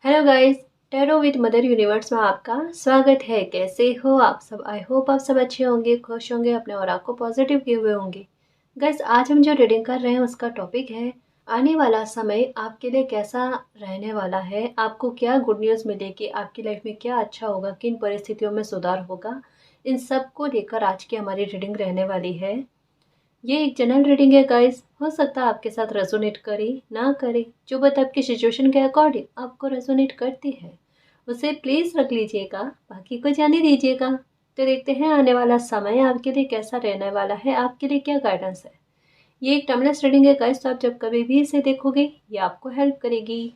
Hello guys. Tarot with mother universe में आपका स्वागत है। कैसे हो आप सब? आई होप आप सब अच्छे होंगे, खुश होंगे, अपने और आपको पॉजिटिव किए हुए होंगे। गाइस, आज हम जो रीडिंग कर रहे हैं उसका टॉपिक है आने वाला समय आपके लिए कैसा रहने वाला है। आपको क्या गुड न्यूज़ मिलेगी, आपकी लाइफ में क्या अच्छा होगा, किन परिस्थितियों में सुधार होगा, इन सब को लेकर आज की हमारी रीडिंग रहने वाली है। ये एक जनरल रीडिंग है गाइस। हो सकता है आपके साथ रेजोनेट करे ना करे, जो बात आपकी सिचुएशन के अकॉर्डिंग आपको रेजोनेट करती है उसे प्लीज रख लीजिएगा, बाकी को जाने दीजिएगा। तो देखते हैं आने वाला समय आपके लिए कैसा रहने वाला है, आपके लिए क्या गाइडेंस है। ये एक टाइमलेस रीडिंग है गाइस, तो आप जब कभी भी इसे देखोगे ये आपको हेल्प करेगी।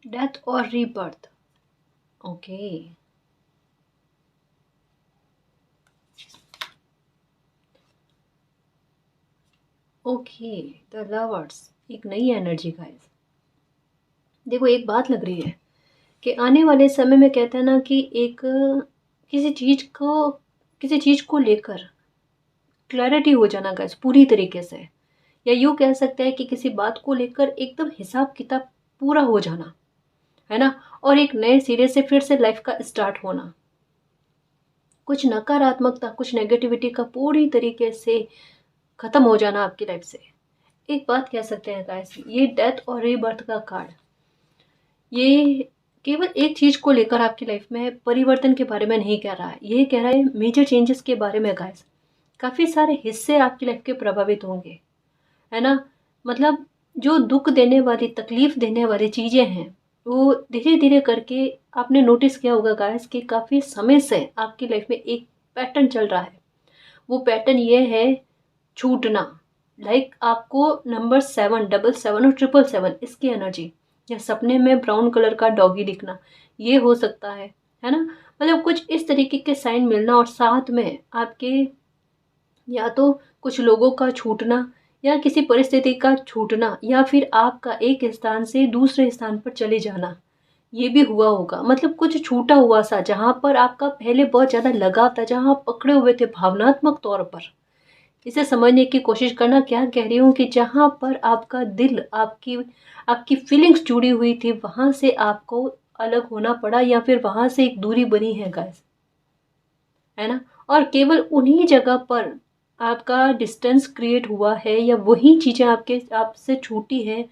डेथ और rebirth. Okay. Okay, the lovers, एक नई एनर्जी गाइस। देखो, एक बात लग रही है कि आने वाले समय में कहते हैं ना कि एक किसी चीज़ को किसी चीज़ को लेकर क्लैरिटी हो जाना गाइस पूरी तरीके से, या यूँ कह सकते हैं कि किसी बात को लेकर एकदम हिसाब किताब पूरा हो जाना, है ना। और एक नए सिरे से फिर से लाइफ का स्टार्ट होना। कुछ नकारात्मकता, कुछ नेगेटिविटी का पूरी तरीके से खत्म हो जाना आपकी लाइफ से। एक बात कह सकते हैं गाइस, ये डेथ और रीबर्थ का कार्ड ये केवल एक चीज को लेकर आपकी लाइफ में परिवर्तन के बारे में नहीं कह रहा है, ये कह रहा है मेजर चेंजेस के बारे में गाइस। काफी सारे हिस्से आपकी लाइफ के प्रभावित होंगे, है ना। मतलब जो दुख देने वाली, तकलीफ देने वाली चीजें हैं, वो धीरे धीरे करके आपने नोटिस किया होगा गाइस कि काफी समय से आपकी लाइफ में एक पैटर्न चल रहा है। वो पैटर्न ये है, छूटना। लाइक आपको नंबर 7, 777 और 777 इसकी एनर्जी, या सपने में ब्राउन कलर का डॉगी दिखना, ये हो सकता है ना। मतलब कुछ इस तरीके के साइन मिलना, और साथ में आपके या तो कुछ लोगों का छूटना, या किसी परिस्थिति का छूटना, या फिर आपका एक स्थान से दूसरे स्थान पर चले जाना, ये भी हुआ होगा। मतलब कुछ छूटा हुआ सा, जहाँ पर आपका पहले बहुत ज़्यादा लगाव था, जहाँ आप पकड़े हुए थे भावनात्मक तौर पर। इसे समझने की कोशिश करना, क्या कह रही हूँ कि जहाँ पर आपका दिल, आपकी आपकी फीलिंग्स जुड़ी हुई थी, वहाँ से आपको अलग होना पड़ा, या फिर वहाँ से एक दूरी बनी है गाइस, है ना। और केवल उन्हीं जगह पर आपका डिस्टेंस क्रिएट हुआ है, या वही चीज़ें आपके आपसे छूटी है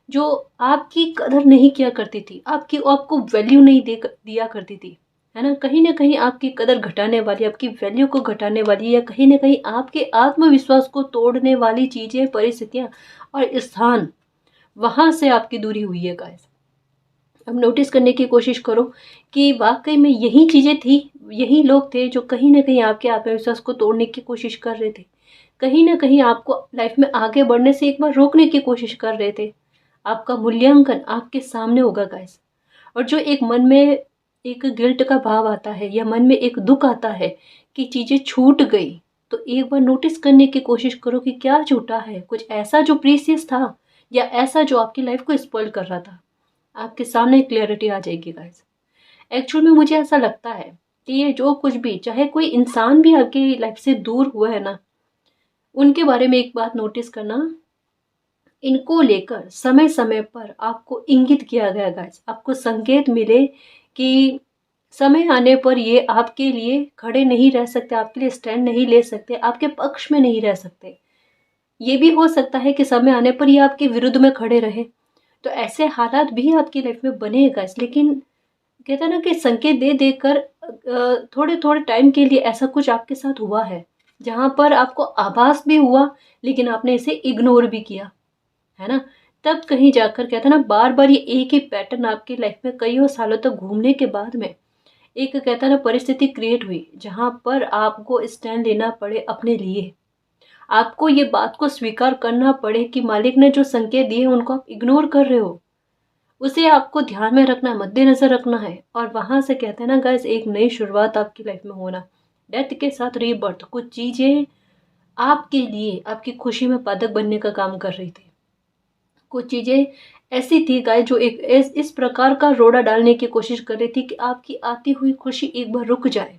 जो आपकी कदर नहीं किया करती थी, आपको वैल्यू नहीं दिया करती थी, है ना कहीं आपकी कदर घटाने वाली, आपकी वैल्यू को घटाने वाली, या कहीं ना कहीं आपके आत्मविश्वास को तोड़ने वाली चीजें, परिस्थितियां और स्थान, वहां से आपकी दूरी हुई है गाइस। अब नोटिस करने की कोशिश करो कि वाकई में यही चीजें थी, यही लोग थे जो कहीं ना कहीं आपके आत्मविश्वास को तोड़ने की कोशिश कर रहे थे, कहीं ना कहीं आपको लाइफ में आगे बढ़ने से एक बार रोकने की कोशिश कर रहे थे। आपका मूल्यांकन आपके सामने होगा गाइस। और जो एक मन में एक गिल्ट का भाव आता है, या मन में एक दुख आता है कि चीज़ें छूट गई, तो एक बार नोटिस करने की कोशिश करो कि क्या छूटा है। कुछ ऐसा जो प्रीसियस था, या ऐसा जो आपकी लाइफ को स्पॉइल कर रहा था। आपके सामने क्लियरिटी आ जाएगी गाइस। एक्चुअल में मुझे ऐसा लगता है कि ये जो कुछ भी, चाहे कोई इंसान भी आपकी लाइफ से दूर हुआ है ना, उनके बारे में एक बात नोटिस करना, इनको लेकर समय समय पर आपको इंगित किया गया गाइस, आपको संकेत मिले कि समय आने पर ये आपके लिए खड़े नहीं रह सकते, आपके लिए स्टैंड नहीं ले सकते, आपके पक्ष में नहीं रह सकते। ये भी हो सकता है कि समय आने पर ये आपके विरुद्ध में खड़े रहे। तो ऐसे हालात भी आपकी लाइफ में बनेगा, लेकिन कहते हैं ना कि संकेत दे देकर थोड़े थोड़े टाइम के लिए ऐसा कुछ आपके साथ हुआ है, जहाँ पर आपको आभास भी हुआ, लेकिन आपने इसे इग्नोर भी किया, है ना। तब कहीं जाकर कहते हैं ना, बार बार ये एक ही पैटर्न आपकी लाइफ में कईयों सालों तक घूमने के बाद में एक कहता है ना परिस्थिति क्रिएट हुई, जहां पर आपको स्टैंड लेना पड़े अपने लिए। आपको ये बात को स्वीकार करना पड़े कि मालिक ने जो संकेत दिए उनको आप इग्नोर कर रहे हो। उसे आपको ध्यान में रखना, मद्देनजर रखना है, और वहां से कहते हैं ना गाइस, एक नई शुरुआत आपकी लाइफ में होना। डेथ के साथ रीबर्थ, कुछ चीजें आपके लिए आपकी खुशी में पादक बनने का काम कर रही थी। कुछ चीज़ें ऐसी थी गाइस जो एक इस प्रकार का रोड़ा डालने की कोशिश कर रही थी कि आपकी आती हुई खुशी एक बार रुक जाए।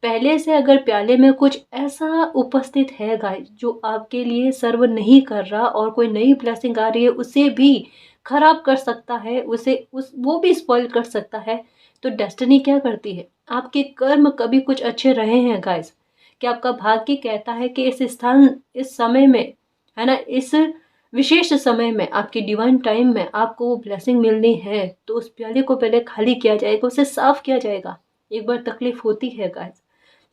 पहले से अगर प्याले में कुछ ऐसा उपस्थित है गाइस जो आपके लिए सर्व नहीं कर रहा और कोई नई ब्लेसिंग आ रही है उसे भी खराब कर सकता है, उसे उस वो भी स्पॉइल कर सकता है। तो डेस्टिनी क्या करती है, आपके कर्म कभी कुछ अच्छे रहे हैं गाइस, कि आपका भाग्य कहता है कि इस स्थान इस समय में, है ना, इस विशेष समय में आपकी डिवाइन टाइम में आपको वो ब्लेसिंग मिलनी है, तो उस प्याले को पहले खाली किया जाएगा, उसे साफ किया जाएगा। एक बार तकलीफ होती है गाइस,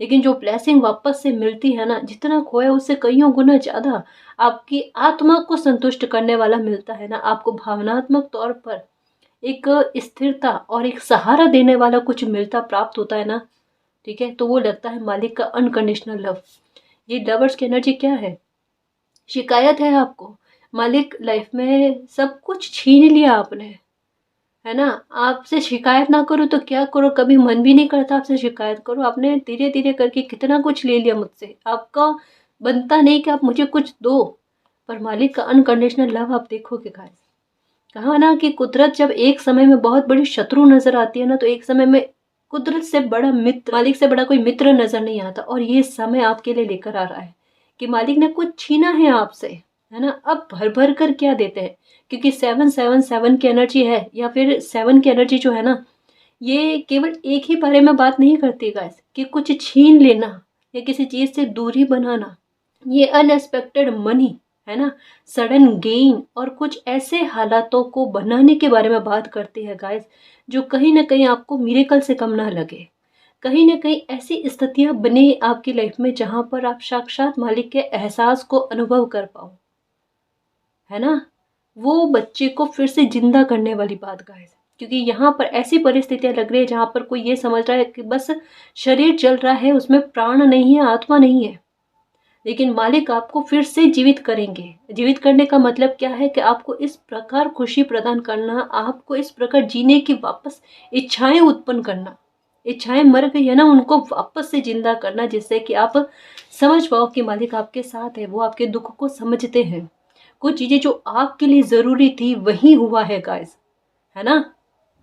लेकिन जो ब्लेसिंग वापस से मिलती है ना, जितना खोया उससे कईयों गुना ज़्यादा आपकी आत्मा को संतुष्ट करने वाला मिलता है ना, आपको भावनात्मक तौर पर एक स्थिरता और एक सहारा देने वाला कुछ मिलता प्राप्त होता है ना, ठीक है, तो वो लगता है मालिक का अनकंडीशनल लव। ये लवर्स की एनर्जी क्या है, शिकायत है आपको, मालिक लाइफ में सब कुछ छीन लिया आपने, है ना, आपसे शिकायत ना करो तो क्या करो, कभी मन भी नहीं करता आपसे शिकायत करो, आपने धीरे धीरे करके कितना कुछ ले लिया मुझसे, आपका बनता नहीं कि आप मुझे कुछ दो। पर मालिक का अनकंडीशनल लव आप देखोगे गाइस, कहा ना कि कुदरत जब एक समय में बहुत बड़ी शत्रु नजर आती है ना, तो एक समय में कुदरत से बड़ा मित्र, मालिक से बड़ा कोई मित्र नजर नहीं आता। और ये समय आपके लिए लेकर आ रहा है कि मालिक ने कुछ छीना है आपसे, है ना, अब भर भर कर क्या देते हैं, क्योंकि 777 की एनर्जी है, या फिर 7 की एनर्जी जो है ना, ये केवल एक ही बारे में बात नहीं करती गाइस कि कुछ छीन लेना या किसी चीज से दूरी बनाना। ये अनएक्सपेक्टेड मनी, है ना, सडन गेन और कुछ ऐसे हालातों को बनाने के बारे में बात करती है गाइस, जो कहीं ना कहीं आपको मिरेकल से कम ना लगे। कहीं ना कहीं ऐसी स्थितियां बने आपकी लाइफ में जहां पर आप साक्षात मालिक के एहसास को अनुभव कर पाओ, है ना, वो बच्चे को फिर से जिंदा करने वाली बात गाइस। क्योंकि यहाँ पर ऐसी परिस्थितियां लग रही है जहां पर कोई ये समझ रहा है कि बस शरीर चल रहा है, उसमें प्राण नहीं है, आत्मा नहीं है, लेकिन मालिक आपको फिर से जीवित करेंगे। जीवित करने का मतलब क्या है कि आपको इस प्रकार खुशी प्रदान करना, आपको इस प्रकार जीने की वापस इच्छाएं उत्पन्न करना, इच्छाएं मर गई है ना, उनको वापस से जिंदा करना, जिससे कि आप समझ पाओ कि मालिक आपके साथ है, वो आपके दुख को समझते हैं। कुछ चीजें जो आपके लिए जरूरी थी वही हुआ है गाइस, है ना।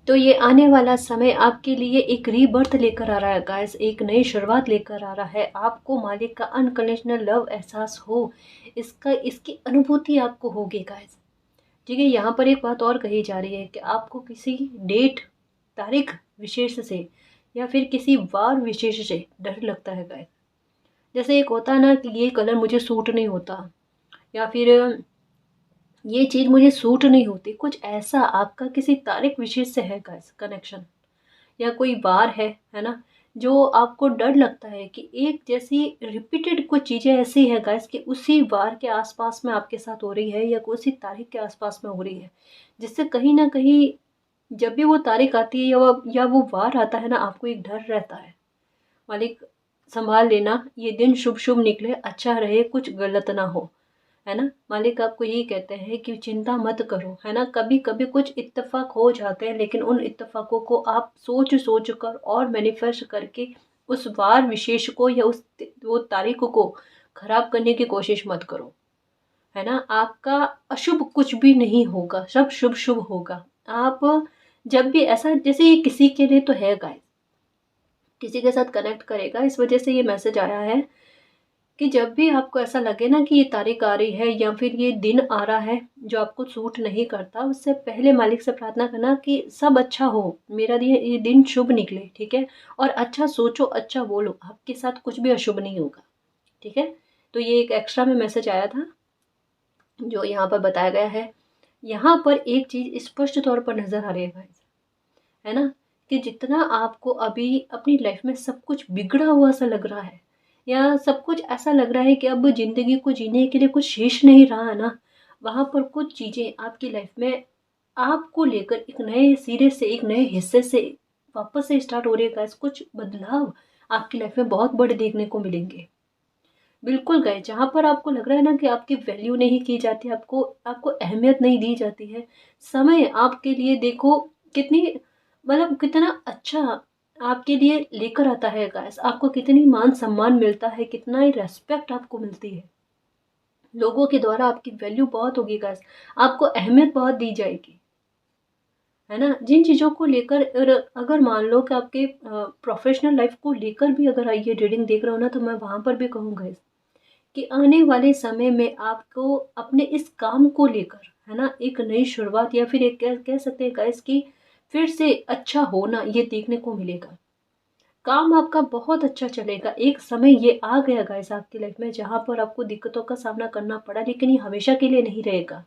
तो ये आने वाला समय आपके लिए एक रीबर्थ लेकर आ रहा है गाइस, एक नई शुरुआत लेकर आ रहा है। आपको मालिक का अनकंडीशनल लव एहसास हो, इसका इसकी अनुभूति आपको होगी गाइस, ठीक है। यहाँ पर एक बात और कही जा रही है कि आपको किसी डेट, तारीख विशेष से या फिर किसी वार विशेष से डर लगता है गाइस। जैसे एक होता है ना कि ये कलर मुझे सूट नहीं होता, या फिर ये चीज़ मुझे सूट नहीं होती, कुछ ऐसा आपका किसी तारीख विशेष से है गाइस कनेक्शन, या कोई वार है ना, जो आपको डर लगता है कि एक जैसी रिपीटेड कुछ चीज़ें ऐसी है गाइस कि उसी वार के आसपास में आपके साथ हो रही है, या उसी तारीख के आसपास में हो रही है, जिससे कहीं ना कहीं जब भी वो तारीख आती है या वो वार आता है ना, आपको एक डर रहता है, मालिक संभाल लेना, ये दिन शुभ शुभ निकले, अच्छा रहे, कुछ गलत ना हो, है ना। मालिक आपको यही कहते हैं कि चिंता मत करो, है ना, कभी कभी कुछ इत्तेफाक हो जाते हैं, लेकिन उन इत्तेफाकों को आप सोच सोच कर और मैनिफेस्ट करके उस वार विशेष को या उस वो तारीख को खराब करने की कोशिश मत करो, है ना। आपका अशुभ कुछ भी नहीं होगा, सब शुभ शुभ होगा। आप जब भी ऐसा, जैसे ये किसी के लिए तो है गाइस, किसी के साथ कनेक्ट करेगा, इस वजह से ये मैसेज आया है कि जब भी आपको ऐसा लगे ना कि ये तारीख आ रही है या फिर ये दिन आ रहा है जो आपको सूट नहीं करता, उससे पहले मालिक से प्रार्थना करना कि सब अच्छा हो, मेरा ये दिन शुभ निकले, ठीक है। और अच्छा सोचो, अच्छा बोलो, आपके साथ कुछ भी अशुभ नहीं होगा, ठीक है। तो ये एक एक्स्ट्रा में मैसेज आया था जो यहाँ पर बताया गया है। यहाँ पर एक चीज़ स्पष्ट तौर पर नजर आ रही है guys, है ना, कि जितना आपको अभी अपनी लाइफ में सब कुछ बिगड़ा हुआ सा लग रहा है, या सब कुछ ऐसा लग रहा है कि अब जिंदगी को जीने के लिए कुछ शेष नहीं रहा है ना, वहां पर कुछ चीजें आपकी लाइफ में आपको लेकर एक नए सिरे से, एक नए हिस्से से वापस से स्टार्ट हो रही है guys। कुछ बदलाव आपकी लाइफ में बहुत बड़े देखने को मिलेंगे। बिल्कुल गए, जहाँ पर आपको लग रहा है ना कि आपकी वैल्यू नहीं की जाती, आपको आपको अहमियत नहीं दी जाती है, समय आपके लिए देखो कितनी, मतलब कितना अच्छा आपके लिए लेकर आता है गाइस, आपको कितनी मान सम्मान मिलता है, कितना ही रेस्पेक्ट आपको मिलती है। लोगों के द्वारा आपकी वैल्यू बहुत होगी गाइस, आपको अहमियत बहुत दी जाएगी, है ना। जिन चीज़ों को लेकर, और अगर मान लो कि आपके प्रोफेशनल लाइफ को लेकर भी अगर ये रीडिंग देख रहे हो ना, तो मैं वहाँ पर भी कहूँगा कि आने वाले समय में आपको अपने इस काम को लेकर, है ना, एक नई शुरुआत, या फिर एक कह सकते हैं गाइस कि फिर से अच्छा होना ये देखने को मिलेगा। काम आपका बहुत अच्छा चलेगा। एक समय ये आ गया गाइस आपकी लाइफ में जहाँ पर आपको दिक्कतों का सामना करना पड़ा, लेकिन ये हमेशा के लिए नहीं रहेगा।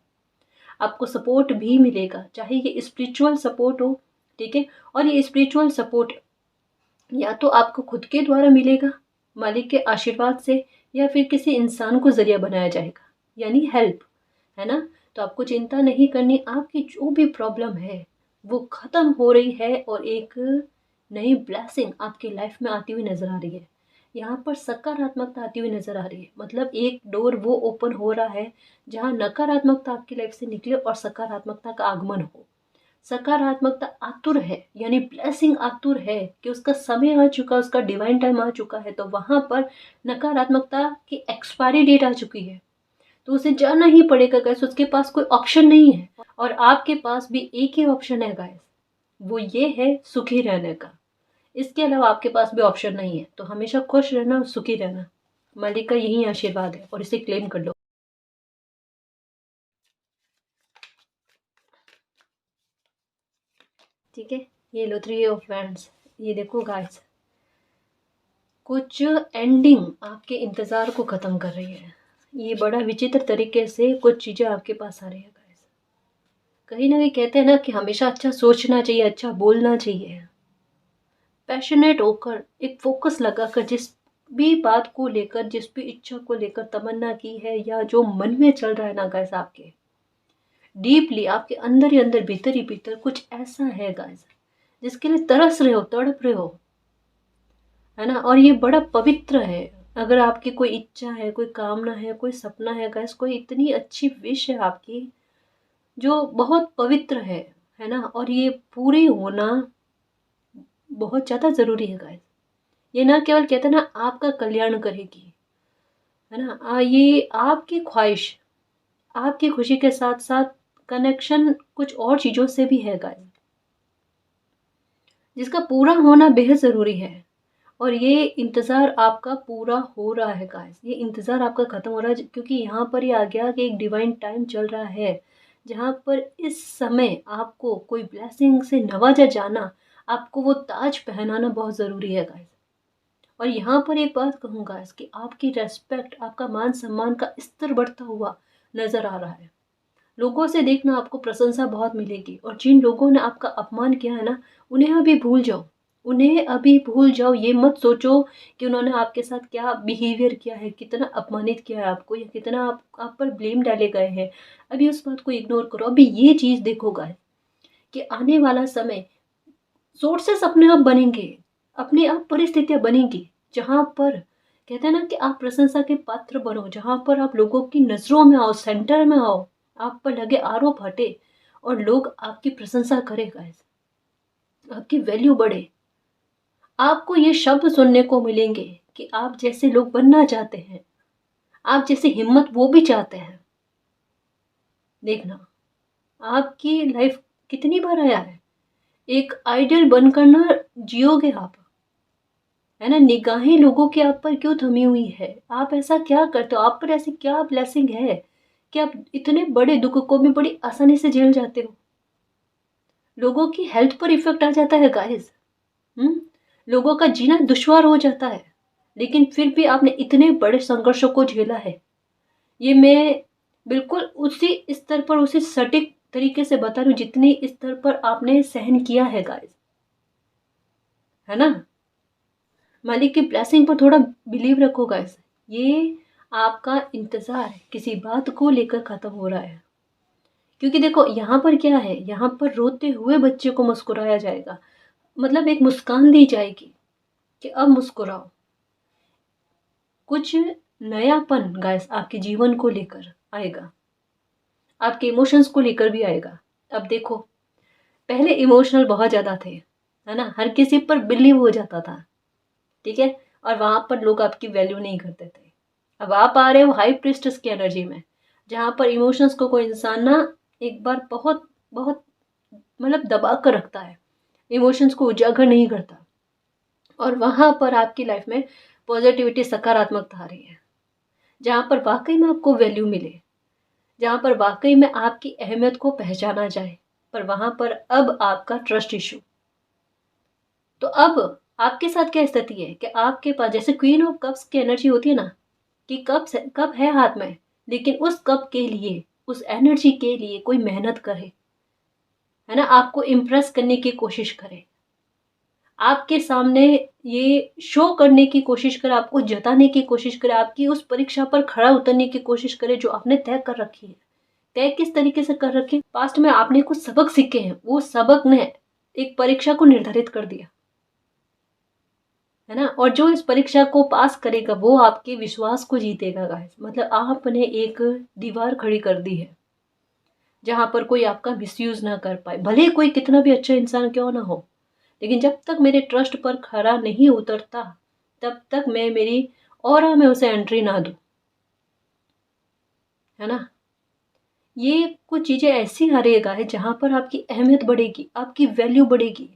आपको सपोर्ट भी मिलेगा, चाहे ये स्पिरिचुअल सपोर्ट हो, ठीक है। और ये स्पिरिचुअल सपोर्ट या तो आपको खुद के द्वारा मिलेगा, मालिक के आशीर्वाद से, या फिर किसी इंसान को ज़रिया बनाया जाएगा, यानी हेल्प, है ना। तो आपको चिंता नहीं करनी, आपकी जो भी प्रॉब्लम है वो ख़त्म हो रही है और एक नई ब्लेसिंग आपकी लाइफ में आती हुई नज़र आ रही है। यहाँ पर सकारात्मकता आती हुई नज़र आ रही है, मतलब एक डोर वो ओपन हो रहा है जहाँ नकारात्मकता आपकी लाइफ से निकले और सकारात्मकता का आगमन हो। सकारात्मकता आतुर है, यानी ब्लेसिंग आतुर है कि उसका समय आ चुका, उसका डिवाइन टाइम आ चुका है, तो वहाँ पर नकारात्मकता की एक्सपायरी डेट आ चुकी है, तो उसे जाना ही पड़ेगा गाइस, उसके पास कोई ऑप्शन नहीं है। और आपके पास भी एक ही ऑप्शन है गाइस, वो ये है सुखी रहने का। इसके अलावा आपके पास भी ऑप्शन नहीं है, तो हमेशा खुश रहना और सुखी रहना, मालिक का यही आशीर्वाद है, और इसे क्लेम कर लो। ठीक है, ये लो 3 ऑफ वैंड्स। ये देखो गाइस, कुछ एंडिंग आपके इंतज़ार को ख़त्म कर रही है। ये बड़ा विचित्र तरीके से कुछ चीज़ें आपके पास आ रही है गाइस। कहीं ना कहीं कहते हैं ना कि हमेशा अच्छा सोचना चाहिए, अच्छा बोलना चाहिए, पैशनेट होकर, एक फोकस लगाकर, जिस भी बात को लेकर, जिस भी इच्छा को लेकर तमन्ना की है, या जो मन में चल रहा है ना गाइस, आपके डीपली, आपके अंदर ही अंदर, भीतर ही भीतर कुछ ऐसा है गाइस जिसके लिए तरस रहे हो, तड़प रहे हो, है ना। और ये बड़ा पवित्र है। अगर आपकी कोई इच्छा है, कोई कामना है, कोई सपना है गाइस, कोई इतनी अच्छी विश है आपकी जो बहुत पवित्र है ना, और ये पूरी होना बहुत ज़्यादा ज़रूरी है गाइस। ये ना केवल कहते हैं ना आपका कल्याण करेगी, है ना, ये आपकी ख्वाहिश, आपकी खुशी के साथ साथ कनेक्शन कुछ और चीज़ों से भी है गाइस, जिसका पूरा होना बेहद ज़रूरी है। और ये इंतज़ार आपका पूरा हो रहा है गाइस, ये इंतज़ार आपका ख़त्म हो रहा है, क्योंकि यहाँ पर ये आ गया कि एक डिवाइन टाइम चल रहा है जहाँ पर इस समय आपको कोई ब्लेसिंग से नवाजा जाना, आपको वो ताज पहनाना बहुत ज़रूरी है गाइस। और यहाँ पर एक बात कहूँगा कि आपकी रेस्पेक्ट, आपका मान सम्मान का स्तर बढ़ता हुआ नज़र आ रहा है। लोगों से देखना आपको प्रशंसा बहुत मिलेगी, और जिन लोगों ने आपका अपमान किया है ना, उन्हें अभी भूल जाओ, उन्हें अभी भूल जाओ। ये मत सोचो कि उन्होंने आपके साथ क्या बिहेवियर किया है, कितना अपमानित किया है आपको, या कितना आप पर ब्लेम डाले गए हैं। अभी उस बात को इग्नोर करो। अभी ये चीज़ देखो गाइस कि आने वाला समय सोर्सेस अपने आप बनेंगे, अपने आप परिस्थितियां बनेंगी जहां पर कहते हैं ना कि आप प्रशंसा के पात्र बनो, जहां पर आप लोगों की नजरों में आओ, सेंटर में आओ, आप पर लगे आरोप हटे, और लोग आपकी प्रशंसा करें गाइस, आपकी वैल्यू बढ़े। आपको ये शब्द सुनने को मिलेंगे कि आप जैसे लोग बनना चाहते हैं, आप जैसी हिम्मत वो भी चाहते हैं। देखना आपकी लाइफ कितनी बार आया है, एक आइडियल बनकर ना जियोगे आप, है ना। निगाहें लोगों की आप पर क्यों थमी हुई है, आप ऐसा क्या करते हो, आप पर ऐसी क्या ब्लेसिंग है कि आप इतने बड़े दुख को भी बड़ी आसानी से झेल जाते हो। लोगों की हेल्थ पर इफेक्ट आ जाता है गाइस, लोगों का जीना दुश्वार हो जाता है, लेकिन फिर भी आपने इतने बड़े संघर्षों को झेला है। ये मैं बिल्कुल उसी स्तर पर, उसी सटीक तरीके से बता रही हूँ जितने स्तर पर आपने सहन किया है गाइस, है ना। मालिक की ब्लेसिंग पर थोड़ा बिलीव रखो गाइस। ये आपका इंतजार किसी बात को लेकर खत्म हो रहा है, क्योंकि देखो यहाँ पर क्या है, यहाँ पर रोते हुए बच्चे को मुस्कुराया जाएगा, मतलब एक मुस्कान दी जाएगी कि अब मुस्कुराओ। कुछ नयापन गाइस आपके जीवन को लेकर आएगा, आपके इमोशंस को लेकर भी आएगा। अब देखो, पहले इमोशनल बहुत ज्यादा थे, है ना, हर किसी पर बिलीव हो जाता था, ठीक है, और वहां पर लोग आपकी वैल्यू नहीं करते थे। अब आप आ रहे हो हाई प्रिस्टेस की एनर्जी में, जहाँ पर इमोशंस को कोई इंसान ना एक बार बहुत बहुत मतलब दबा कर रखता है, इमोशंस को उजागर नहीं करता, और वहाँ पर आपकी लाइफ में पॉजिटिविटी, सकारात्मकता आ रही है, जहाँ पर वाकई में आपको वैल्यू मिले, जहाँ पर वाकई में आपकी अहमियत को पहचाना जाए। पर वहाँ पर अब आपका ट्रस्ट इशू। तो अब आपके साथ क्या स्थिति है कि आपके पास जैसे क्वीन ऑफ कप्स की एनर्जी होती है ना, कि कप है हाथ में, लेकिन उस कप के लिए, उस एनर्जी के लिए कोई मेहनत करे, है ना, आपको इम्प्रेस करने की कोशिश करे, आपके सामने ये शो करने की कोशिश करे, आपको जताने की कोशिश करे, आपकी उस परीक्षा पर खड़ा उतरने की कोशिश करे जो आपने तय कर रखी है। तय किस तरीके से कर रखी है? पास्ट में आपने कुछ सबक सीखे हैं, वो सबक ने एक परीक्षा को निर्धारित कर दिया, है ना, और जो इस परीक्षा को पास करेगा वो आपके विश्वास को जीतेगा गाइस। मतलब आपने एक दीवार खड़ी कर दी है जहां पर कोई आपका मिसयूज ना कर पाए, भले कोई कितना भी अच्छा इंसान क्यों ना हो, लेकिन जब तक मेरे ट्रस्ट पर खरा नहीं उतरता तब तक मैं मेरी ऑरा में उसे एंट्री ना दूं, है ना। ये कुछ चीजें ऐसी आ रही है जहां पर आपकी अहमियत बढ़ेगी, आपकी वैल्यू बढ़ेगी।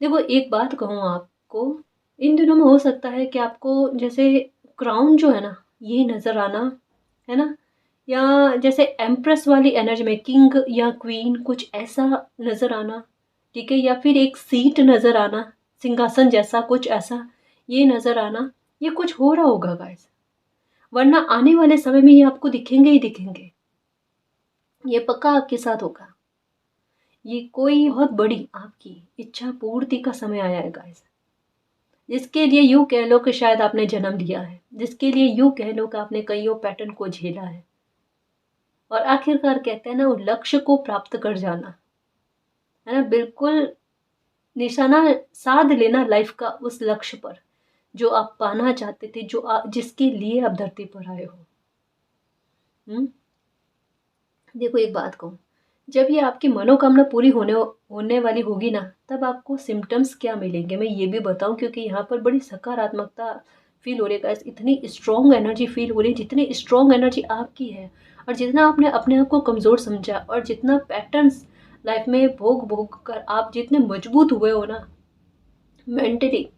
देखो एक बात कहूँ आपको, इन दिनों में हो सकता है कि आपको जैसे क्राउन जो है ना ये नजर आना, है ना, या जैसे एम्प्रेस वाली एनर्जी में किंग या क्वीन कुछ ऐसा नजर आना, ठीक है, या फिर एक सीट नजर आना, सिंहासन जैसा कुछ ऐसा ये नजर आना, ये कुछ हो रहा होगा गाइस। वरना आने वाले समय में ये आपको दिखेंगे ही दिखेंगे, ये पक्का आपके साथ होगा। ये कोई बहुत बड़ी आपकी इच्छा पूर्ति का समय आया है गाइस, जिसके लिए यूं कह लो कि शायद आपने जन्म लिया है, जिसके लिए यूं कह लो कि आपने कईयों पैटर्न को झेला है, और आखिरकार कहते हैं ना वो लक्ष्य को प्राप्त कर जाना, है ना, बिल्कुल निशाना साध लेना लाइफ का उस लक्ष्य पर जो आप पाना चाहते थे, जिसके लिए आप धरती पर आए हो। हम्म। देखो एक बात कहूँ, जब ये आपकी मनोकामना पूरी होने वाली होगी ना, तब आपको सिम्टम्स क्या मिलेंगे मैं ये भी बताऊं, क्योंकि यहाँ पर बड़ी सकारात्मकता फील हो रही है guys, इतनी स्ट्रॉन्ग एनर्जी फील हो रही है, जितनी स्ट्रॉन्ग एनर्जी आपकी है, और जितना आपने अपने आप को कमज़ोर समझा, और जितना पैटर्न्स लाइफ में भोग भोग कर आप जितने मजबूत हुए हो ना, मेंटली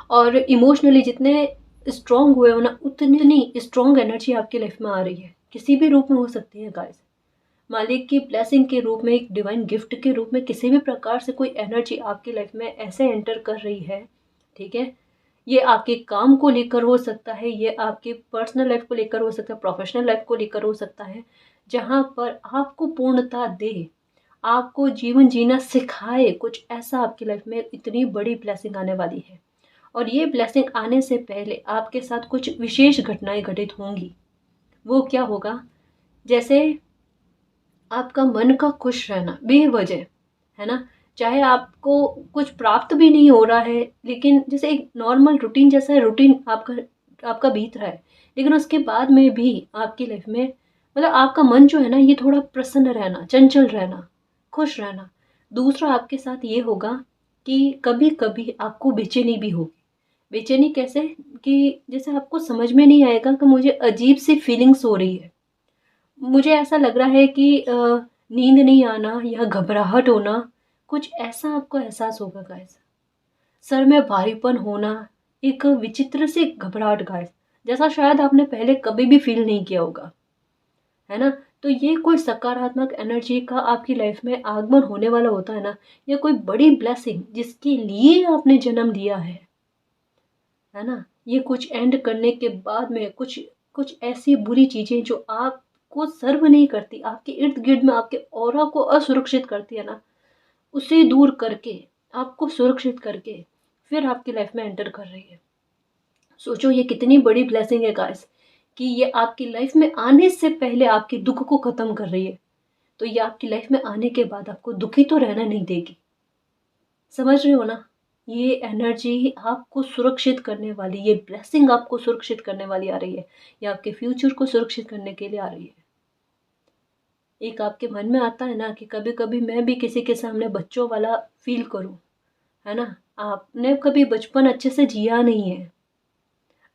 और इमोशनली जितने स्ट्रॉन्ग हुए हो ना, उतनी स्ट्रॉन्ग एनर्जी आपकी लाइफ में आ रही है, किसी भी रूप में हो सकती है गाइस। मालिक की ब्लेसिंग के रूप में, एक डिवाइन गिफ्ट के रूप में, किसी भी प्रकार से कोई एनर्जी आपकी लाइफ में ऐसे एंटर कर रही है, ठीक है। ये आपके काम को लेकर हो सकता है, ये आपके पर्सनल लाइफ को लेकर हो सकता है, प्रोफेशनल लाइफ को लेकर हो सकता है, जहाँ पर आपको पूर्णता दे, आपको जीवन जीना सिखाए, कुछ ऐसा आपकी लाइफ में इतनी बड़ी ब्लेसिंग आने वाली है। और ये ब्लेसिंग आने से पहले आपके साथ कुछ विशेष घटनाएं घटित होंगी। वो क्या होगा? जैसे आपका मन का खुश रहना बेवजह, है ना, चाहे आपको कुछ प्राप्त भी नहीं हो रहा है, लेकिन जैसे एक नॉर्मल रूटीन जैसा है, रूटीन आपका आपका बीत रहा है, लेकिन उसके बाद में भी आपकी लाइफ में मतलब आपका मन जो है ना ये थोड़ा प्रसन्न रहना, चंचल रहना, खुश रहना। दूसरा आपके साथ ये होगा कि कभी कभी आपको बेचैनी भी होगी। बेचैनी कैसे? कि जैसे आपको समझ में नहीं आएगा कि मुझे अजीब सी फीलिंग्स हो रही है, मुझे ऐसा लग रहा है कि नींद नहीं आना या घबराहट होना, कुछ ऐसा आपको एहसास होगा गाइस। सर में भारीपन होना, एक विचित्र सी घबराहट गाइस, जैसा शायद आपने पहले कभी भी फील नहीं किया होगा, है ना। तो ये कोई सकारात्मक एनर्जी का आपकी लाइफ में आगमन होने वाला होता है ना, ये कोई बड़ी ब्लेसिंग जिसके लिए आपने जन्म लिया है ना, ये कुछ एंड करने के बाद में कुछ कुछ ऐसी बुरी चीजें जो आपको सर्व नहीं करती, आपके इर्द गिर्द में आपके ऑरा को असुरक्षित करती है ना, उसे दूर करके, आपको सुरक्षित करके फिर आपकी लाइफ में एंटर कर रही है। सोचो ये कितनी बड़ी ब्लेसिंग है गाइस, कि ये आपकी लाइफ में आने से पहले आपके दुख को खत्म कर रही है, तो ये आपकी लाइफ में आने के बाद आपको दुखी तो रहना नहीं देगी। समझ रहे हो ना? ये एनर्जी आपको सुरक्षित करने वाली, ये ब्लेसिंग आपको सुरक्षित करने वाली आ रही है, ये आपके फ्यूचर को सुरक्षित करने के लिए आ रही है। एक आपके मन में आता है ना कि कभी कभी मैं भी किसी के सामने बच्चों वाला फील करूं, है ना। आपने कभी बचपन अच्छे से जिया नहीं है,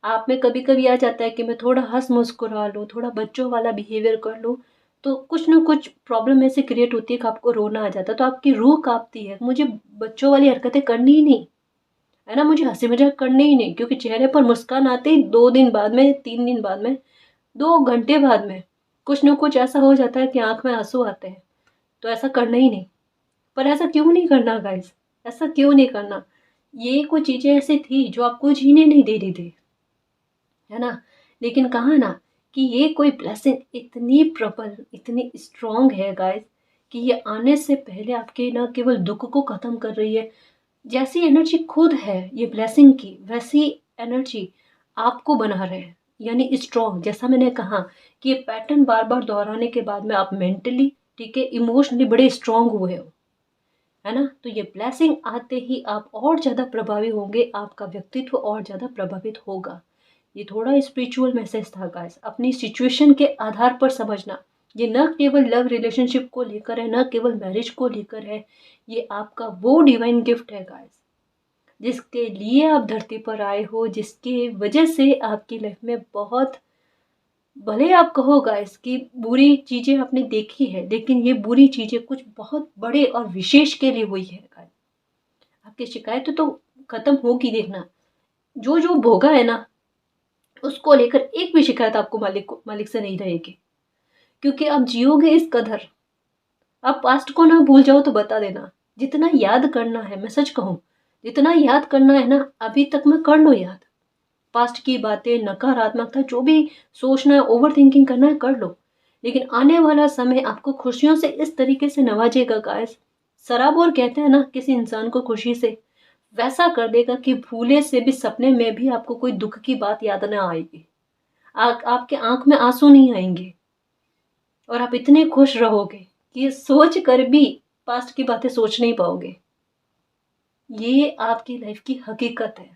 आप में कभी कभी आ जाता है कि मैं थोड़ा हंस मुस्कुरा लूँ, थोड़ा बच्चों वाला बिहेवियर कर लूँ, तो कुछ ना कुछ प्रॉब्लम ऐसे क्रिएट होती है कि आपको रोना आ जाता है, तो आपकी रूह कांपती है, मुझे बच्चों वाली हरकतें करनी ही नहीं है ना, मुझे हंसी मजाक करनी ही नहीं, क्योंकि चेहरे पर मुस्कान आते ही 2 दिन बाद में, 3 दिन बाद में, 2 घंटे बाद में कुछ ना कुछ ऐसा हो जाता है कि आंख में आंसू आते हैं। तो ऐसा करना ही नहीं। पर ऐसा क्यों नहीं करना गाइस, ऐसा क्यों नहीं करना? ये कुछ चीजें ऐसी थी जो आपको जीने नहीं दे रही थी, है ना। लेकिन कहा ना कि ये कोई ब्लेसिंग इतनी प्रबल, इतनी स्ट्रांग है गाइस, कि ये आने से पहले आपके ना केवल दुख को खत्म कर रही है। जैसी एनर्जी खुद है ये ब्लेसिंग की, वैसी एनर्जी आपको बना रहे हैं, यानी स्ट्रांग। जैसा मैंने कहा कि ये पैटर्न बार बार दोहराने के बाद में आप मेंटली, ठीक है, इमोशनली बड़े स्ट्रांग हुए हो, है ना। तो ये ब्लेसिंग आते ही आप और ज़्यादा प्रभावी होंगे, आपका व्यक्तित्व और ज़्यादा प्रभावित होगा। ये थोड़ा स्पिरिचुअल मैसेज था गाइस, अपनी सिचुएशन के आधार पर समझना। ये न केवल लव रिलेशनशिप को लेकर है, न केवल मैरिज को लेकर है, ये आपका वो डिवाइन गिफ्ट है गाइस, जिसके लिए आप धरती पर आए हो, जिसकी वजह से आपकी लाइफ में बहुत, भले आप कहो गाइस कि बुरी चीजें आपने देखी है, लेकिन ये बुरी चीजें कुछ बहुत बड़े और विशेष के लिए हुई है गाइस। आपकी शिकायत तो खत्म होगी, देखना। जो जो भोगा है ना, उसको लेकर एक भी शिकायत आपको मालिक से नहीं रहेगी, क्योंकि आप जियोगे इस कदर। आप पास्ट को ना भूल जाओ तो बता देना, जितना याद करना है, मैं सच कहूँ, जितना याद करना है ना अभी तक में कर लो याद। पास्ट की बातें, नकारात्मकता, जो भी सोचना है, ओवर थिंकिंग करना है, कर लो। लेकिन आने वाला समय आपको खुशियों से इस तरीके से नवाजेगा गाइस, सराबोर कहते हैं ना किसी इंसान को खुशी से, वैसा कर देगा कि भूले से भी सपने में भी आपको कोई दुख की बात याद ना आएगी। आपके आंख में आंसू नहीं आएंगे, और आप इतने खुश रहोगे कि सोच कर भी पास्ट की बातें सोच नहीं पाओगे। ये आपकी लाइफ की हकीकत है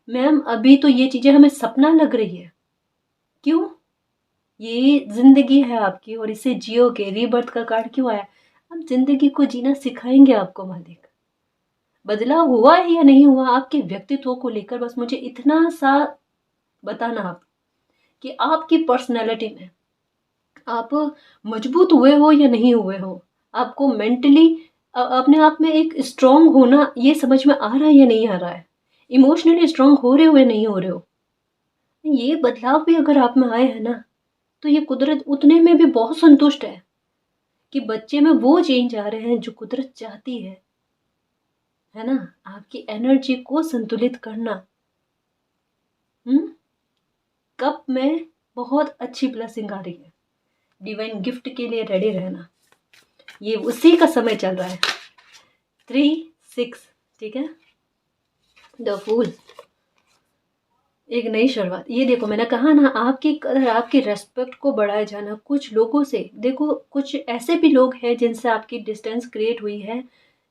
मैम। अभी तो ये चीजें हमें सपना लग रही है, क्यों? ये जिंदगी है आपकी और इसे जियोगे। रीबर्थ का कार्ड क्यों आया? हम जिंदगी को जीना सिखाएंगे आपको मालिक। बदलाव हुआ है या नहीं हुआ आपके व्यक्तित्व को लेकर, बस मुझे इतना सा बताना आप, कि आपकी पर्सनैलिटी में आप मजबूत हुए हो या नहीं हुए हो, आपको मेंटली अपने आप में एक स्ट्रांग होना ये समझ में आ रहा है या नहीं आ रहा है, इमोशनली स्ट्रांग हो रहे हो या नहीं हो रहे हो। ये बदलाव भी अगर आप में आए हैं ना, तो ये कुदरत उतने में भी बहुत संतुष्ट है कि बच्चे में वो चेंज आ रहे हैं जो कुदरत चाहती है ना। आपकी एनर्जी को संतुलित करना। हम्म। कप में बहुत अच्छी ब्लेसिंग आ रही है, डिवाइन गिफ्ट के लिए रेडी रहना। ये उसी का समय चल रहा है। 3, 6, ठीक है। द फूल, एक नई शुरुआत। ये देखो मैंने कहा ना, आपकी कदर, आपकी रेस्पेक्ट को बढ़ाया जाना। कुछ लोगों से देखो, कुछ ऐसे भी लोग हैं जिनसे आपकी डिस्टेंस क्रिएट हुई है,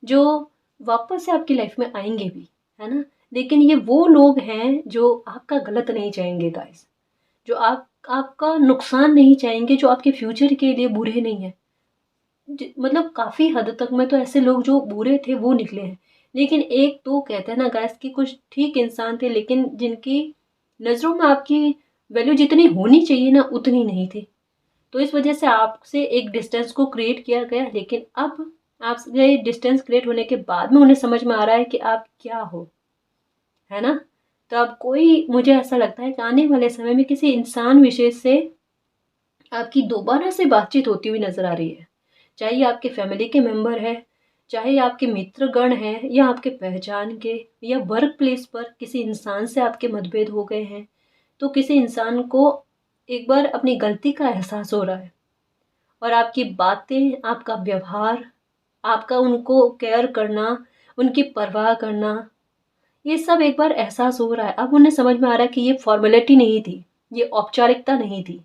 जो वापस से आपकी लाइफ में आएंगे भी, है ना। लेकिन ये वो लोग हैं जो आपका गलत नहीं चाहेंगे गाइस, जो आपका नुकसान नहीं चाहेंगे, जो आपके फ्यूचर के लिए बुरे नहीं है। मतलब काफ़ी हद तक में तो ऐसे लोग जो बुरे थे वो निकले हैं। लेकिन एक तो कहते हैं ना गाइस कि कुछ ठीक इंसान थे, लेकिन जिनकी नज़रों में आपकी वैल्यू जितनी होनी चाहिए ना उतनी नहीं थी। तो इस वजह से आपसे एक डिस्टेंस को क्रिएट किया गया। लेकिन अब आपसे डिस्टेंस क्रिएट होने के बाद में उन्हें समझ में आ रहा है कि आप क्या हो, है ना। तो अब कोई, मुझे ऐसा लगता है कि आने वाले समय में किसी इंसान विशेष से आपकी दोबारा से बातचीत होती हुई नजर आ रही है। चाहे ये आपके फैमिली के मेंबर है, चाहे आपके मित्रगण हैं, या आपके पहचान के, या वर्क प्लेस पर किसी इंसान से आपके मतभेद हो गए हैं, तो किसी इंसान को एक बार अपनी गलती का एहसास हो रहा है, और आपकी बातें, आपका व्यवहार, आपका उनको केयर करना, उनकी परवाह करना, ये सब एक बार एहसास हो रहा है। अब उन्हें समझ में आ रहा है कि ये फॉर्मेलिटी नहीं थी, ये औपचारिकता नहीं थी,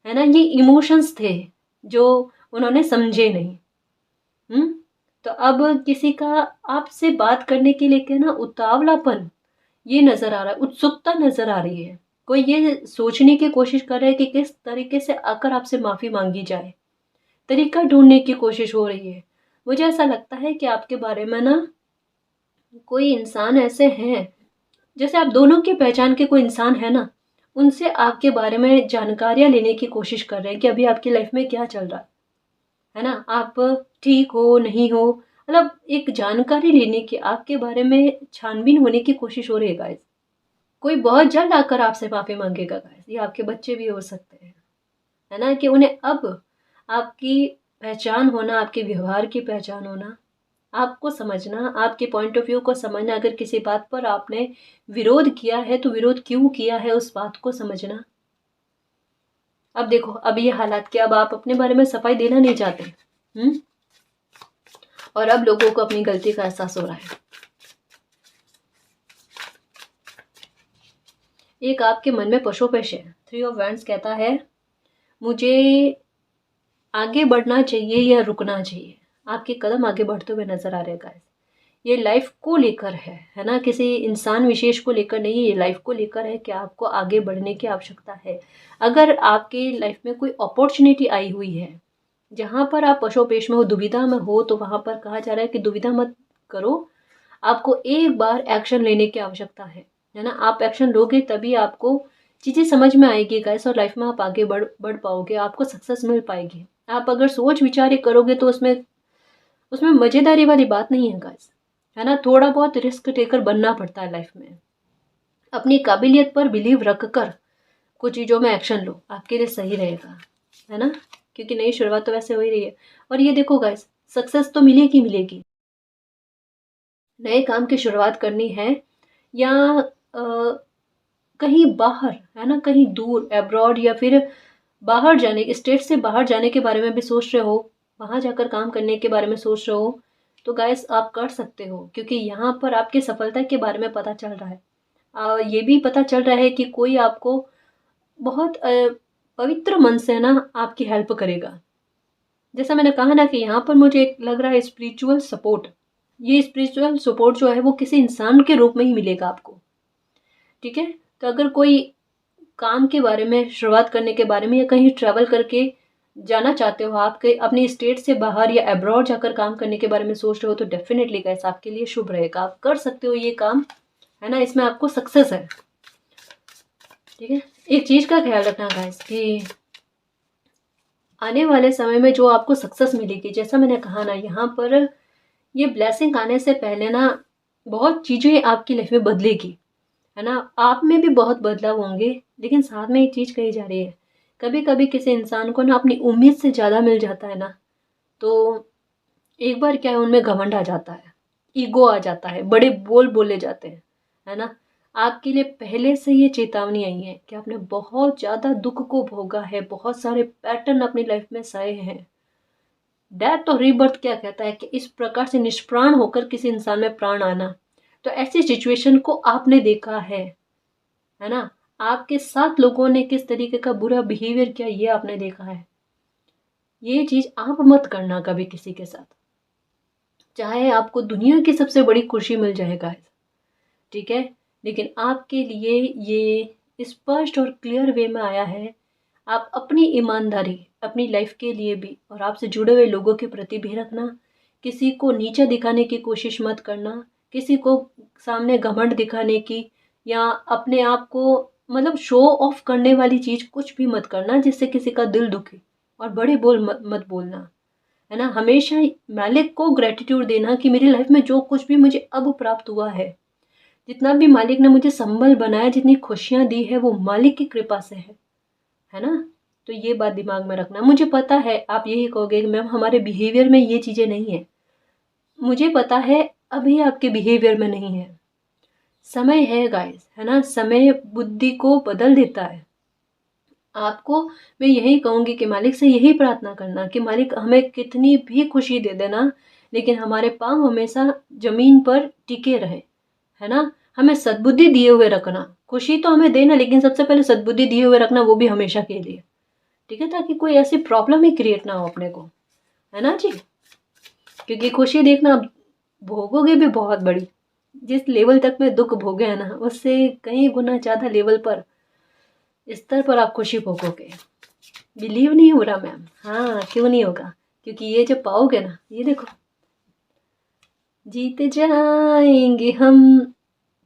है ना, ये इमोशंस थे जो उन्होंने समझे नहीं। हम्म। तो अब किसी का आपसे बात करने के लिए क्या ना, उतावलापन ये नजर आ रहा है, उत्सुकता नजर आ रही है। कोई ये सोचने की कोशिश कर रहा है कि किस तरीके से आकर आपसे माफी मांगी जाए, तरीका ढूंढने की कोशिश हो रही है। मुझे ऐसा लगता है कि आपके बारे में ना कोई इंसान ऐसे हैं जैसे आप दोनों की पहचान के कोई इंसान है ना, उनसे आपके बारे में जानकारियाँ लेने की कोशिश कर रहे हैं कि अभी आपकी लाइफ में क्या चल रहा है ना? आप ठीक हो, नहीं हो, मतलब एक जानकारी लेने की, आपके बारे में छानबीन होने की कोशिश हो रही है गाइस। कोई बहुत जल्द आकर आपसे माफ़ी माँगेगा गाइस, ये आपके बच्चे भी हो सकते हैं, है ना? कि उन्हें अब आपकी पहचान होना, आपके व्यवहार की पहचान होना, आपको समझना, आपके पॉइंट ऑफ व्यू को समझना, अगर किसी बात पर आपने विरोध किया है, तो विरोध क्यों किया है, उस बात को समझना। अब देखो, अब ये हालात कि अब आप अपने बारे में सफाई देना नहीं चाहते, हुँ? और अब लोगों को अपनी गलती का एहसास हो रहा है। एक आपके मन में पशोपेश है। 3 ऑफ वैंड्स कहता है, मुझे आगे बढ़ना चाहिए या रुकना चाहिए। आपके कदम आगे बढ़ते हुए नज़र आ रहे हैं गाइस। ये लाइफ को लेकर है ना? किसी इंसान विशेष को लेकर नहीं है, ये लाइफ को लेकर है कि आपको आगे बढ़ने की आवश्यकता है। अगर आपकी लाइफ में कोई अपॉर्च्युनिटी आई हुई है, जहाँ पर आप पशोपेश में हो, दुविधा में हो, तो वहाँ पर कहा जा रहा है कि दुविधा मत करो, आपको एक बार एक्शन लेने की आवश्यकता है ना? आप एक्शन लोगे तभी आपको चीज़ें समझ में आएगी गाइस, और लाइफ में आप आगे बढ़ पाओगे, आपको सक्सेस मिल पाएगी। आप अगर सोच विचार ही करोगे तो उसमें उसमें मज़ेदारी वाली बात नहीं है गाइस, है ना? थोड़ा बहुत रिस्क टेकर बनना पड़ता है लाइफ में। अपनी काबिलियत पर बिलीव रख कर कुछ चीज़ों में एक्शन लो, आपके लिए सही रहेगा, है ना? क्योंकि नई शुरुआत तो वैसे हो ही रही है। और ये देखो गाइस, सक्सेस तो मिलेगी मिलेगी। नए काम की शुरुआत करनी है या कहीं बाहर, है ना? कहीं दूर अब्रॉड या फिर बाहर जाने, स्टेट से बाहर जाने के बारे में भी सोच रहे हो, वहाँ जाकर काम करने के बारे में सोच रहे हो, तो गाइस आप कर सकते हो, क्योंकि यहाँ पर आपकी सफलता के बारे में पता चल रहा है। ये भी पता चल रहा है कि कोई आपको बहुत पवित्र मन से ना आपकी हेल्प करेगा। जैसा मैंने कहा ना कि यहाँ पर मुझे एक लग रहा है स्पिरिचुअल सपोर्ट। ये स्पिरिचुअल सपोर्ट जो है वो किसी इंसान के रूप में ही मिलेगा आपको, ठीक है? तो अगर कोई काम के बारे में, शुरुआत करने के बारे में, या कहीं ट्रैवल करके जाना चाहते हो, आपके अपनी स्टेट से बाहर या अब्रॉड जाकर काम करने के बारे में सोच रहे हो, तो डेफिनेटली गाइस आपके लिए शुभ रहेगा, आप कर सकते हो ये काम, है ना? इसमें आपको सक्सेस है, ठीक है? एक चीज़ का ख्याल रखना गाइस कि आने वाले समय में जो आपको सक्सेस मिलेगी, जैसा मैंने कहा ना, यहाँ पर ये ब्लेसिंग आने से पहले ना बहुत चीज़ें आपकी लाइफ में बदलेगी, है ना? आप में भी बहुत बदलाव होंगे, लेकिन साथ में एक चीज़ कही जा रही है, कभी कभी किसी इंसान को ना अपनी उम्मीद से ज़्यादा मिल जाता है ना, तो एक बार क्या है, उनमें घमंड आ जाता है, ईगो आ जाता है, बड़े बोल बोले जाते हैं, है ना? आपके लिए पहले से ये चेतावनी आई है कि आपने बहुत ज़्यादा दुख को भोगा है, बहुत सारे पैटर्न अपनी लाइफ में सहे हैं। डेथ और रीबर्थ क्या कहता है कि इस प्रकार से निष्प्राण होकर किसी इंसान में प्राण आना, तो ऐसी सिचुएशन को आपने देखा है ना? आपके साथ लोगों ने किस तरीके का बुरा बिहेवियर किया, ये आपने देखा है। ये चीज़ आप मत करना कभी किसी के साथ, चाहे आपको दुनिया की सबसे बड़ी खुशी मिल जाए गाइस, ठीक है? लेकिन आपके लिए ये स्पष्ट और क्लियर वे में आया है, आप अपनी ईमानदारी अपनी लाइफ के लिए भी और आपसे जुड़े हुए लोगों के प्रति भी रखना। किसी को नीचा दिखाने की कोशिश मत करना, किसी को सामने घमंड दिखाने की या अपने आप को मतलब शो ऑफ करने वाली चीज़ कुछ भी मत करना जिससे किसी का दिल दुखे, और बड़े बोल मत बोलना, है ना? हमेशा मालिक को ग्रेटिट्यूड देना कि मेरी लाइफ में जो कुछ भी मुझे अब प्राप्त हुआ है, जितना भी मालिक ने मुझे संबल बनाया, जितनी खुशियाँ दी है, वो मालिक की कृपा से है ना? तो ये बात दिमाग में रखना। मुझे पता है आप यही कहोगे कि मैम हमारे बिहेवियर में ये चीज़ें नहीं है। मुझे पता है अभी आपके बिहेवियर में नहीं है। समय है गाइस, है ना? समय बुद्धि को बदल देता है। आपको मैं यही कहूँगी कि मालिक से यही प्रार्थना करना कि मालिक हमें कितनी भी खुशी दे देना, लेकिन हमारे पाँव हमेशा ज़मीन पर टिके रहे, है ना? हमें सद्बुद्धि दिए हुए रखना, खुशी तो हमें देना, लेकिन सबसे पहले सद्बुद्धि दिए हुए रखना, वो भी हमेशा के लिए, ठीक है? ताकि कोई ऐसी प्रॉब्लम ही क्रिएट ना हो अपने को, है ना जी? क्योंकि खुशी देखना आप भोगोगे भी बहुत बड़ी, जिस लेवल तक में दुख भोगे है ना, उससे कई गुना ज़्यादा लेवल पर, स्तर पर आप खुशी भोगोगे। बिलीव नहीं हो रहा मैम? हाँ, क्यों नहीं होगा? क्योंकि ये जब पाओगे ना, ये देखो, जीत जाएंगे हम,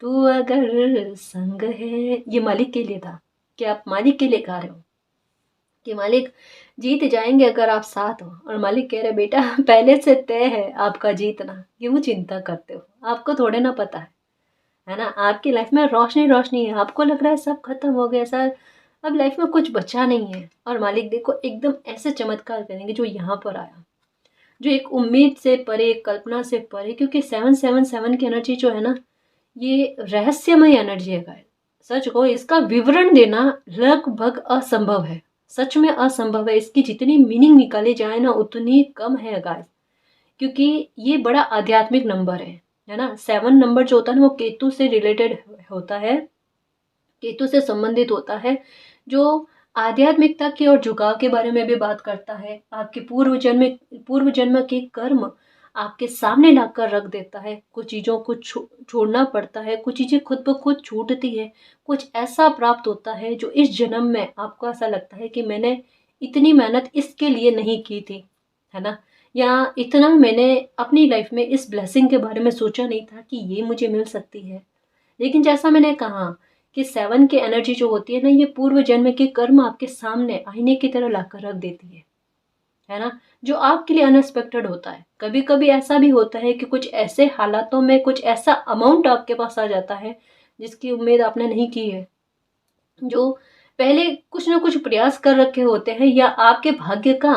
तू अगर संग है, ये मालिक के लिए था कि आप मालिक के लिए गा रहे हो कि मालिक जीत जाएंगे अगर आप साथ हो, और मालिक कह रहे बेटा पहले से तय है आपका जीतना, क्यों चिंता करते हो, आपको थोड़े ना पता है ना। आपकी लाइफ में रोशनी रोशनी है, आपको लग रहा है सब खत्म हो गया सर, अब लाइफ में कुछ बचा नहीं है, और मालिक देखो एकदम ऐसे चमत्कार करेंगे जो यहाँ पर आया, जो एक उम्मीद से परे, एक कल्पना से परे, क्योंकि 777 की एनर्जी जो है ना, ये रहस्यमय एनर्जी है गाइस। सच को इसका विवरण देना लगभग असंभव है, सच में असंभव है। इसकी जितनी मीनिंग निकाली जाए ना उतनी कम है गाइस, क्योंकि ये बड़ा आध्यात्मिक नंबर है ना। 7 नंबर जो होता है ना वो केतु से रिलेटेड होता है, केतु से संबंधित होता है, जो आध्यात्मिकता की और झुकाव के बारे में भी बात करता है। आपके पूर्व जन्म के कर्म आपके सामने लाकर रख देता है। कुछ चीज़ों को छोड़ना पड़ता है, कुछ चीज़ें खुद ब खुद छूटती है, कुछ ऐसा प्राप्त होता है जो इस जन्म में आपको ऐसा लगता है कि मैंने इतनी मेहनत इसके लिए नहीं की थी, है ना, या इतना मैंने अपनी लाइफ में इस ब्लेसिंग के बारे में सोचा नहीं था कि ये मुझे मिल सकती है। लेकिन जैसा मैंने कहा कि 7 की एनर्जी जो होती है ना, ये पूर्व जन्म के कर्म आपके सामने आईने की तरह लाकर रख देती है ना, जो आपके लिए अनएक्सपेक्टेड होता है। कभी कभी ऐसा भी होता है कि कुछ ऐसे हालातों में कुछ ऐसा अमाउंट आपके पास आ जाता है जिसकी उम्मीद आपने नहीं की है, जो पहले कुछ ना कुछ प्रयास कर रखे होते हैं, या आपके भाग्य का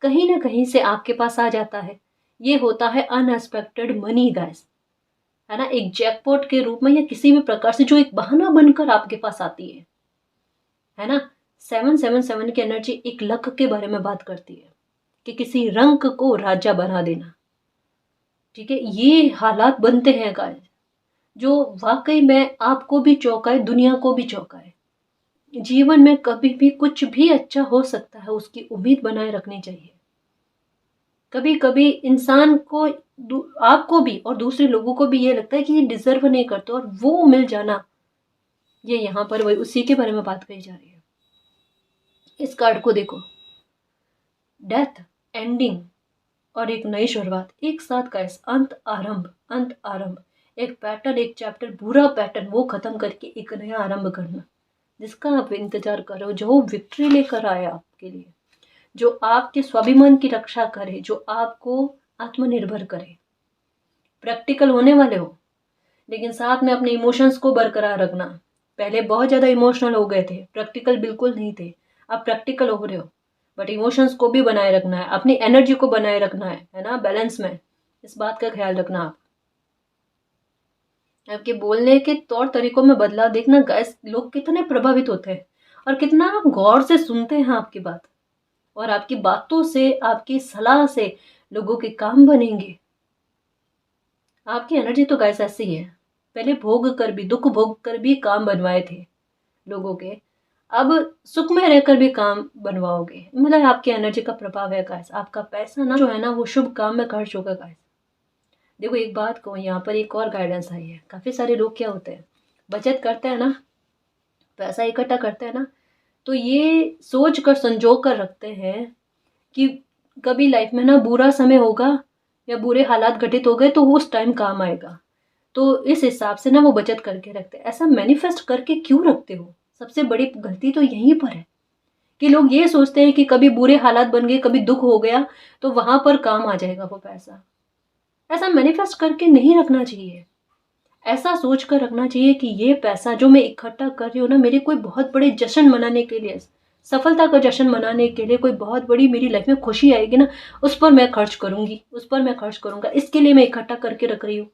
कहीं ना कहीं से आपके पास आ जाता है। ये होता है अनएक्सपेक्टेड मनी गाइस, है ना, एक जैकपॉट के रूप में या किसी भी प्रकार से जो एक बहाना बनकर आपके पास आती है ना। 777 की एनर्जी एक लक के बारे में बात करती है कि किसी रंक को राजा बना देना, ठीक है। ये हालात बनते हैं गाइस जो वाकई में आपको भी चौंकाए, दुनिया को भी चौंकाए। जीवन में कभी भी कुछ भी अच्छा हो सकता है, उसकी उम्मीद बनाए रखनी चाहिए। कभी कभी इंसान को, आपको भी और दूसरे लोगों को भी ये लगता है कि ये डिजर्व नहीं करते, और वो मिल जाना, ये यहाँ पर वही उसी के बारे में बात कही जा रही है। इस कार्ड को देखो, डेथ, एंडिंग और एक नई शुरुआत एक साथ का, इस अंत आरंभ, अंत आरंभ, एक पैटर्न, एक चैप्टर, बुरा पैटर्न वो खत्म करके एक नया आरंभ करना, जिसका आप इंतजार कर रहे हो, जो विक्ट्री लेकर आए आपके लिए, जो आपके स्वाभिमान की रक्षा करे, जो आपको आत्मनिर्भर करे। प्रैक्टिकल होने वाले हो, लेकिन साथ में अपने इमोशंस को बरकरार रखना। पहले बहुत ज़्यादा इमोशनल हो गए थे, प्रैक्टिकल बिल्कुल नहीं थे, अब प्रैक्टिकल हो रहे हो, बट इमोशंस को भी बनाए रखना है, अपनी एनर्जी को बनाए रखना है ना, बैलेंस में। इस बात का ख्याल रखना आप। आपके बोलने के तौर तरीकों में बदलाव देखना गाइस, लोग कितने प्रभावित होते हैं और कितना गौर से सुनते हैं आपकी बात, और आपकी बातों से, आपकी सलाह से लोगों के काम बनेंगे। आपकी एनर्जी तो गाइस ऐसी है, पहले भोग कर भी, दुख भोग कर भी काम बनवाए थे लोगों के, अब सुख में रहकर भी काम बनवाओगे। मतलब आपकी एनर्जी का प्रभाव है गाइस। आपका पैसा ना जो है ना वो शुभ काम में खर्च होगा गाइस। देखो एक बात कहूँ, यहाँ पर एक और गाइडेंस आई है। काफ़ी सारे लोग क्या होते हैं, बचत करते हैं ना, पैसा इकट्ठा करते हैं ना, तो ये सोच कर संजो कर रखते हैं कि कभी लाइफ में ना बुरा समय होगा या बुरे हालात घटित हो गए तो वो उस टाइम काम आएगा, तो इस हिसाब से ना वो बचत करके रखते हैं। ऐसा मैनिफेस्ट करके क्यों रखते हो? सबसे बड़ी गलती तो यहीं पर है कि लोग ये सोचते हैं कि कभी बुरे हालात बन गए, कभी दुख हो गया तो वहां पर काम आ जाएगा वो पैसा। ऐसा मैनिफेस्ट करके नहीं रखना चाहिए। ऐसा सोच कर रखना चाहिए कि ये पैसा जो मैं इकट्ठा कर रही हूँ ना, मेरे कोई बहुत बड़े जश्न मनाने के लिए, सफलता का जश्न मनाने के लिए, कोई बहुत बड़ी मेरी लाइफ में खुशी आएगी ना, उस पर मैं खर्च करूंगी, उस पर मैं खर्च करूंगा, इसके लिए मैं इकट्ठा करके रख रही हूँ।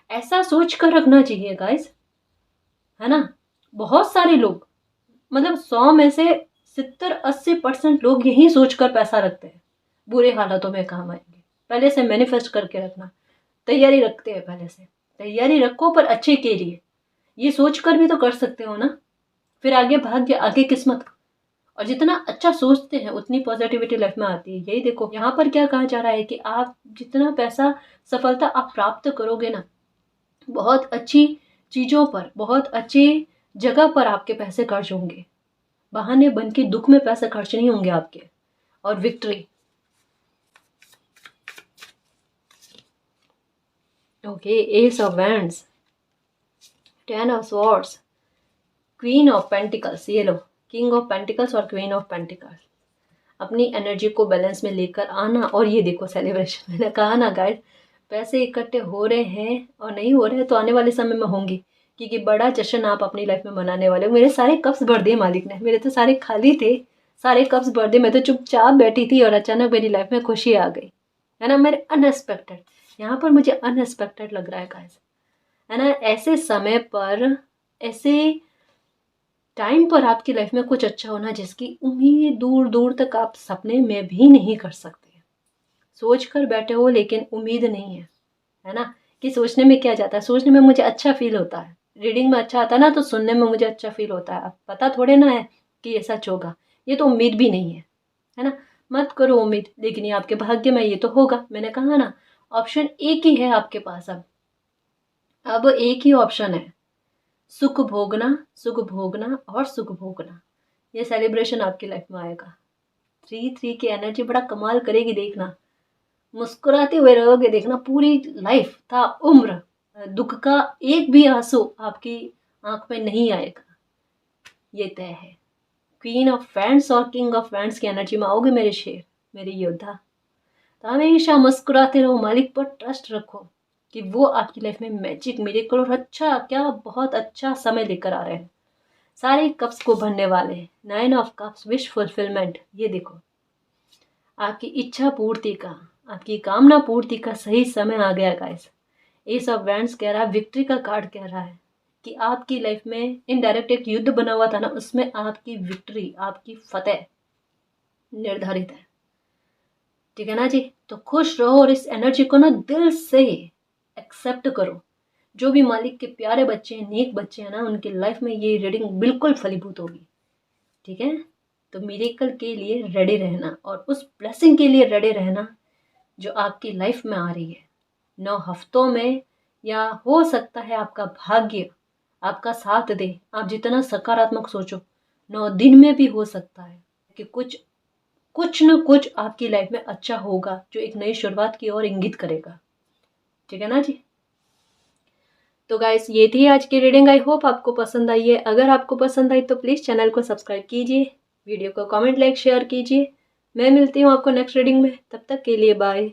ऐसा सोच कर रखना चाहिए गाइस, है ना। बहुत सारे लोग, मतलब 100 में से 70-80% लोग यही सोचकर पैसा रखते हैं, बुरे हालातों में काम आएंगे। पहले से मैनिफेस्ट करके रखना, तैयारी रखते हैं, पहले से तैयारी रखो पर अच्छे के लिए। ये सोच कर भी तो कर सकते हो ना, फिर आगे भाग्य, आगे किस्मत। और जितना अच्छा सोचते हैं उतनी पॉजिटिविटी लाइफ में आती है। यही देखो यहाँ पर क्या कहा जा रहा है कि आप जितना पैसा, सफलता आप प्राप्त करोगे ना, बहुत अच्छी चीजों पर, बहुत अच्छी जगह पर आपके पैसे खर्च होंगे। बहाने बन के दुख में पैसे खर्च नहीं होंगे आपके। और victory, okay, S of wands, 10 of swords, queen of pentacles, ये लो, किंग ऑफ पेंटिकल्स और क्वीन ऑफ पेंटिकल्स। अपनी एनर्जी को बैलेंस में लेकर आना। और ये देखो सेलिब्रेशन, मैंने कहा ना गाइस, पैसे इकट्ठे हो रहे हैं और नहीं हो रहे हैं तो आने वाले समय में होंगे, क्योंकि बड़ा जश्न आप अपनी लाइफ में मनाने वाले हो। मेरे सारे कप्स भर दिए मालिक ने, मेरे तो सारे खाली थे, सारे कप्स भर दिए। मैं तो चुपचाप बैठी थी और अचानक मेरी लाइफ में खुशी आ गई, है ना। मेरे अनएक्सपेक्टेड, यहाँ पर मुझे अनएक्सपेक्टेड लग रहा है गाइस, है ना। ऐसे समय पर, ऐसे टाइम पर आपकी लाइफ में कुछ अच्छा होना जिसकी उम्मीद दूर दूर तक आप सपने में भी नहीं कर सकते। सोच कर बैठे हो लेकिन उम्मीद नहीं है ना। कि सोचने में क्या जाता है, सोचने में मुझे अच्छा फील होता है, रीडिंग में अच्छा आता है ना, तो सुनने में मुझे अच्छा फील होता है। अब पता थोड़े ना है कि ये सच होगा, ये तो उम्मीद भी नहीं है ना। मत करो उम्मीद, लेकिन ये आपके भाग्य में, ये तो होगा। मैंने कहा ना, ऑप्शन एक ही है आपके पास। अब एक ही ऑप्शन है, सुख भोगना, सुख भोगना और सुख भोगना। ये सेलिब्रेशन आपकी लाइफ में आएगा। 3 की एनर्जी बड़ा कमाल करेगी, देखना। मुस्कुराते हुए रहोगे, देखना पूरी लाइफ था उम्र दुख का एक भी आंसू आपकी आंख में नहीं आएगा, ये तय है। क्वीन ऑफ फैंड्स और किंग ऑफ फैंड्स की एनर्जी में आओगे मेरे शेर, मेरे योद्धा, तो हमेशा मुस्कुराते रहो, मालिक पर ट्रस्ट रखो कि वो आपकी लाइफ में मैजिक, मिरेकल और अच्छा क्या बहुत अच्छा समय लेकर आ रहे हैं। सारे कप्स को भरने वाले 9 ऑफ कप्स, विश फुलफिलमेंट। ये देखो, आपकी इच्छा पूर्ति का, आपकी कामना पूर्ति का सही समय आ गया गाइस। एस ऑफ वैंड्स कह रहा है, विक्ट्री का कार्ड कह रहा है कि आपकी लाइफ में इनडायरेक्ट एक युद्ध बना हुआ था ना, उसमें आपकी विक्ट्री, आपकी फतेह निर्धारित है। ठीक है ना जी। तो खुश रहो और इस एनर्जी को ना दिल से एक्सेप्ट करो। जो भी मालिक के प्यारे बच्चे हैं, नेक बच्चे हैं ना, उनकी लाइफ में ये रीडिंग बिल्कुल फलीभूत होगी। ठीक है, तो मिरेकल के लिए रेडी रहना और उस ब्लेसिंग के लिए रेडी रहना जो आपकी लाइफ में आ रही है 9 हफ्तों में, या हो सकता है आपका भाग्य आपका साथ दे। आप जितना सकारात्मक सोचो 9 दिन में भी हो सकता है कि कुछ न कुछ आपकी लाइफ में अच्छा होगा जो एक नई शुरुआत की ओर इंगित करेगा। ठीक है ना जी। तो गाइस, ये थी आज की रीडिंग। आई होप आपको पसंद आई है। अगर आपको पसंद आई तो प्लीज़ चैनल को सब्सक्राइब कीजिए, वीडियो को कमेंट, लाइक, शेयर कीजिए। मैं मिलती हूँ आपको नेक्स्ट रीडिंग में, तब तक के लिए बाय।